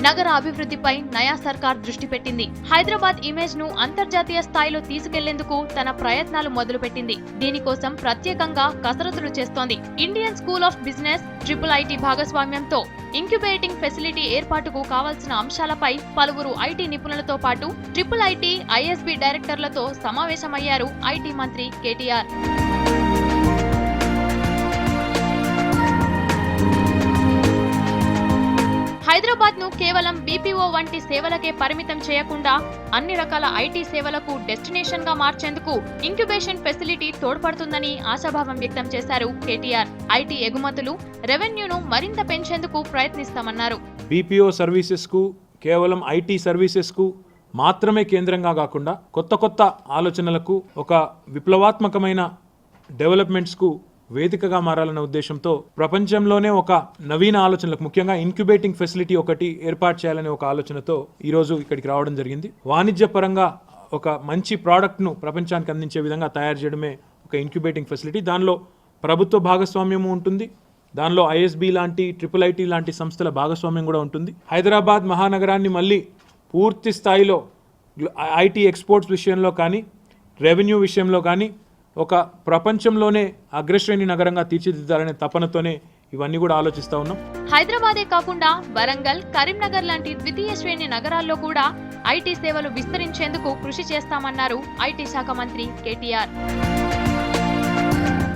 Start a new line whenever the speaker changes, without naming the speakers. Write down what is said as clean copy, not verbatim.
నగర అభివృద్ధిపై నయా సర్కార్ దృష్టి పెట్టింది. హైదరాబాద్ ఇమేజ్ ను అంతర్జాతీయ స్థాయిలో తీసుకెళ్లేందుకు తన ప్రయత్నాలు మొదలుపెట్టింది. దీనికోసం ప్రత్యేకంగా కసరత్తులు చేస్తోంది. Indian school of business, IIIT భాగస్వామ్యంతో ఇంక్యుబేటింగ్ ఫెసిలిటీ ఏర్పాటుకు కావాల్సిన అంశాలపై పలువురు ఐటీ నిపుణులతో పాటు IIIT, ISB డైరెక్టర్లతో సమావేశమయ్యారు ఐటీ మంత్రి కేటీఆర్. హైదరాబాద్ ను కేవలం BPO వంటి సేవలకే పరిమితం చేయకుండా అన్ని రకాల ఐటీ సేవలకు డెస్టినేషన్ గా మార్చేందుకు ఇంక్యుబేషన్ ఫెసిలిటీ తోడ్పడుతుందని ఆశాభావం వ్యక్తం చేశారు కేటీఆర్. ఐటీ ఎగుమతులు, రెవెన్యూను మరింత పెంచేందుకు ప్రయత్నిస్తామన్నారు.
BPO సర్వీసెస్ కు, కేవలం ఐటీ సర్వీసెస్ కు మాత్రమే కేంద్రంగా కాకుండా కొత్త ఆలోచనలకు, ఒక విప్లవాత్మకమైన డెవలప్మెంట్స్ కు వేదికగా మారాలన్న ఉద్దేశంతో ప్రపంచంలోనే ఒక నవీన ఆలోచనలకు, ముఖ్యంగా ఇంక్యుబేటింగ్ ఫెసిలిటీ ఒకటి ఏర్పాటు చేయాలనే ఒక ఆలోచనతో ఈరోజు ఇక్కడికి రావడం జరిగింది. వాణిజ్యపరంగా ఒక మంచి ప్రోడక్ట్ను ప్రపంచానికి అందించే విధంగా తయారు చేయడమే ఒక ఇంక్యుబేటింగ్ ఫెసిలిటీ. దానిలో ప్రభుత్వ భాగస్వామ్యము ఉంటుంది, దానిలో ISB లాంటి, IIIT లాంటి సంస్థల భాగస్వామ్యం కూడా ఉంటుంది. హైదరాబాద్ మహానగరాన్ని మళ్ళీ పూర్తి స్థాయిలో ఐటీ ఎక్స్పోర్ట్స్ విషయంలో కానీ, రెవెన్యూ విషయంలో కానీ ఒక ప్రపంచంలోనే అగ్రశ్రేణి నగరంగా తీర్చిదిద్దాలనే తపనతోనే ఇవన్నీ కూడా ఆలోచిస్తా ఉన్నాం.
హైదరాబాదే కాకుండా వరంగల్, కరీంనగర్ లాంటి ద్వితీయ శ్రేణి నగరాల్లో కూడా ఐటీ సేవలు విస్తరించేందుకు కృషి చేస్తామన్నారు ఐటీ శాఖ మంత్రి కేటీఆర్.